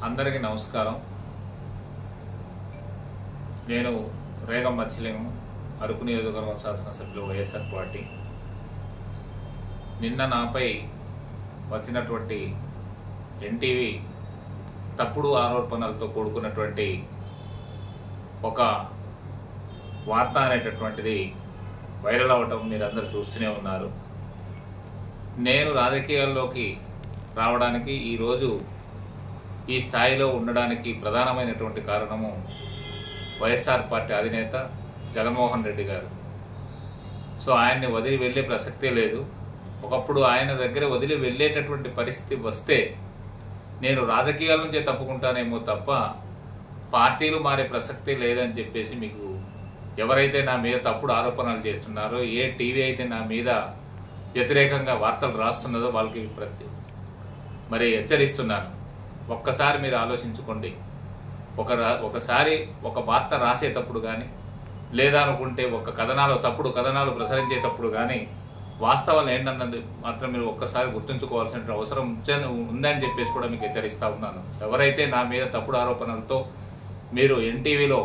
అందరికీ నమస్కారం. నేను రేగం మత్స్యలింగం, అరకు నియోజకవర్గం శాసనసభ్యులు వైఎస్ఆర్ పార్టీ. నిన్న నాపై వచ్చినటువంటి ఎన్టీవీ తప్పుడు ఆరోపణలతో కూడుకున్నటువంటి ఒక వార్త అనేటటువంటిది వైరల్ అవ్వటం మీరందరూ చూస్తూనే ఉన్నారు. నేను రాజకీయాల్లోకి రావడానికి ఈరోజు ఈ స్థాయిలో ఉండడానికి ప్రధానమైనటువంటి కారణము వైఎస్ఆర్ పార్టీ అధినేత జగన్మోహన్ రెడ్డి గారు. సో ఆయన్ని వదిలి వెళ్ళే ప్రసక్తే లేదు. ఒకప్పుడు ఆయన దగ్గర వదిలి వెళ్ళేటటువంటి పరిస్థితి వస్తే నేను రాజకీయాల నుంచే తప్పుకుంటానేమో తప్ప పార్టీలు మారే ప్రసక్తే లేదని చెప్పేసి మీకు ఎవరైతే నా మీద తప్పుడు ఆరోపణలు చేస్తున్నారో, ఏ టీవీ అయితే నా మీద వ్యతిరేకంగా వార్తలు రాస్తున్నదో వాళ్ళకి మరి హెచ్చరిస్తున్నాను. ఒక్కసారి మీరు ఆలోచించుకోండి. ఒకసారి ఒక వార్త రాసేటప్పుడు కానీ, లేదా అనుకుంటే తప్పుడు కథనాలు ప్రసరించేటప్పుడు కానీ వాస్తవాలు ఏంటన్నది మాత్రం మీరు ఒక్కసారి గుర్తుంచుకోవాల్సిన అవసరం ఉందని చెప్పేసి కూడా మీకు హెచ్చరిస్తా ఉన్నాను. ఎవరైతే నా మీద తప్పుడు ఆరోపణలతో మీరు ఎన్టీవీలో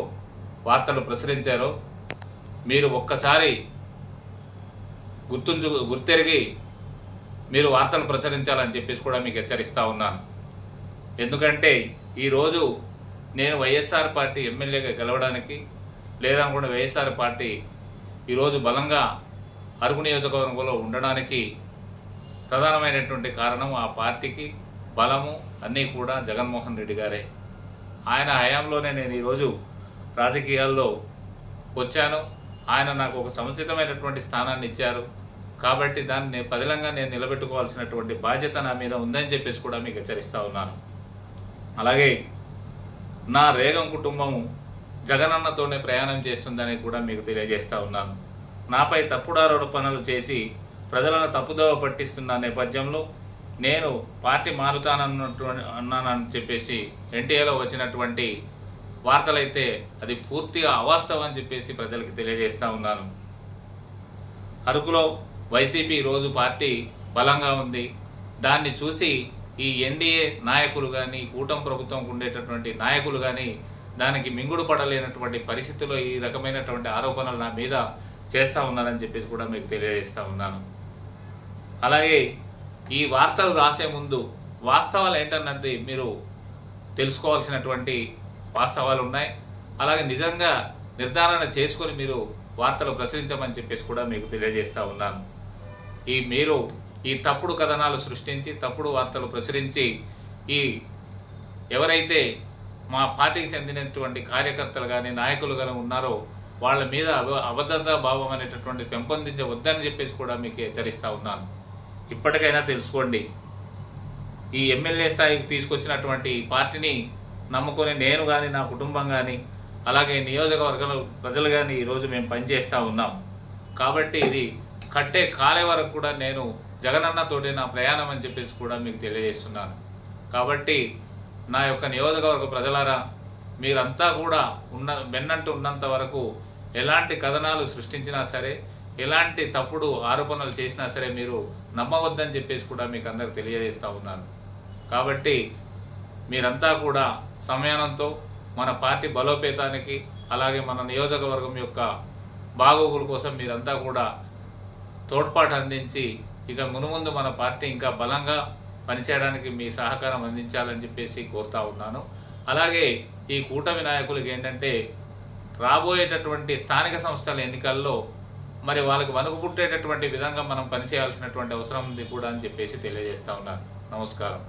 వార్తలు ప్రసరించారో మీరు ఒక్కసారి గుర్తెరిగి మీరు వార్తలు ప్రచురించాలని చెప్పేసి కూడా మీకు హెచ్చరిస్తా ఉన్నాను. ఎందుకంటే ఈరోజు నేను వైఎస్ఆర్ పార్టీ ఎమ్మెల్యేగా గెలవడానికి, లేదా కూడా వైఎస్ఆర్ పార్టీ ఈరోజు బలంగా అరకు నియోజకవర్గంలో ఉండడానికి ప్రధానమైనటువంటి కారణం ఆ పార్టీకి బలము అన్నీ కూడా జగన్మోహన్ రెడ్డి గారే. ఆయన హయాంలోనే నేను ఈరోజు రాజకీయాల్లో వచ్చాను. ఆయన నాకు ఒక సముచితమైనటువంటి స్థానాన్ని ఇచ్చారు. కాబట్టి దాన్ని పదిలంగా నేను నిలబెట్టుకోవాల్సినటువంటి బాధ్యత నా మీద ఉందని చెప్పేసి కూడా మీకు హెచ్చరిస్తా ఉన్నాను. అలాగే నా రేగం కుటుంబం జగనన్నతోనే ప్రయాణం చేస్తుందని కూడా మీకు తెలియజేస్తా ఉన్నాను. నాపై తప్పుడు ఆరోపణలు చేసి ప్రజలను తప్పుదోవ పట్టిస్తున్న నేపథ్యంలో నేను పార్టీ అన్నానని చెప్పేసి ఎన్టీఏలో వచ్చినటువంటి వార్తలైతే అది పూర్తిగా అవాస్తవం అని చెప్పేసి ప్రజలకు తెలియజేస్తా ఉన్నాను. అరకులో వైసీపీ ఈరోజు పార్టీ బలంగా ఉంది. దాన్ని చూసి ఈ ఎన్డీఏ నాయకులు కానీ, కూటమి ప్రభుత్వంకు ఉండేటటువంటి నాయకులు కానీ దానికి మింగుడు పడలేనటువంటి పరిస్థితుల్లో ఈ రకమైనటువంటి ఆరోపణలు నా మీద చేస్తూ ఉన్నారని చెప్పేసి కూడా మీకు తెలియజేస్తా ఉన్నాను. అలాగే ఈ వార్తలు రాసే ముందు వాస్తవాలు ఏంటన్నది మీరు తెలుసుకోవాల్సినటువంటి వాస్తవాలు ఉన్నాయి. అలాగే నిజంగా నిర్ధారణ చేసుకొని మీరు వార్తలు ప్రచురించమని చెప్పేసి కూడా మీకు తెలియజేస్తా ఉన్నాను. మీరు ఈ తప్పుడు కథనాలు సృష్టించి తప్పుడు వార్తలు ప్రచురించి ఎవరైతే మా పార్టీకి చెందినటువంటి కార్యకర్తలు కానీ, నాయకులు కానీ ఉన్నారో వాళ్ళ మీద అభద్రతా భావం అనేటటువంటి పెంపొందించవద్దని చెప్పేసి కూడా మీకు హెచ్చరిస్తా ఉన్నాను. ఇప్పటికైనా తెలుసుకోండి. ఈ ఎమ్మెల్యే స్థాయికి తీసుకొచ్చినటువంటి పార్టీని నమ్ముకొని నేను కానీ, నా కుటుంబం కానీ, అలాగే నియోజకవర్గంలో ప్రజలు కానీ ఈరోజు మేము పనిచేస్తూ ఉన్నాం. కాబట్టి ఇది కట్టే కాలే వరకు కూడా నేను జగనన్నతోటి నా ప్రయాణం అని చెప్పేసి కూడా మీకు తెలియజేస్తున్నాను. కాబట్టి నా యొక్క నియోజకవర్గ ప్రజలారా, మీరంతా కూడా వెన్నంటూ ఉన్నంత వరకు ఎలాంటి కథనాలు సృష్టించినా సరే, ఎలాంటి తప్పుడు ఆరోపణలు చేసినా సరే మీరు నమ్మవద్దని చెప్పేసి కూడా మీకు అందరికి తెలియజేస్తూ ఉన్నాను. కాబట్టి మీరంతా కూడా సంయమనంతో మన పార్టీ బలోపేతానికి, అలాగే మన నియోజకవర్గం యొక్క బాగోగుల కోసం మీరంతా కూడా తోడ్పాటు అందించి ఇక మునుముందు మన పార్టీ ఇంకా బలంగా పనిచేయడానికి మీ సహకారం అందించాలని చెప్పేసి కోరుతా ఉన్నాను. అలాగే ఈ కూటమి నాయకులకి ఏంటంటే రాబోయేటటువంటి స్థానిక సంస్థల ఎన్నికల్లో మరి వాళ్ళకి వణుకు పుట్టేటటువంటి విధంగా మనం పనిచేయాల్సినటువంటి అవసరం ఉంది కూడా అని చెప్పేసి తెలియజేస్తా ఉన్నాను. నమస్కారం.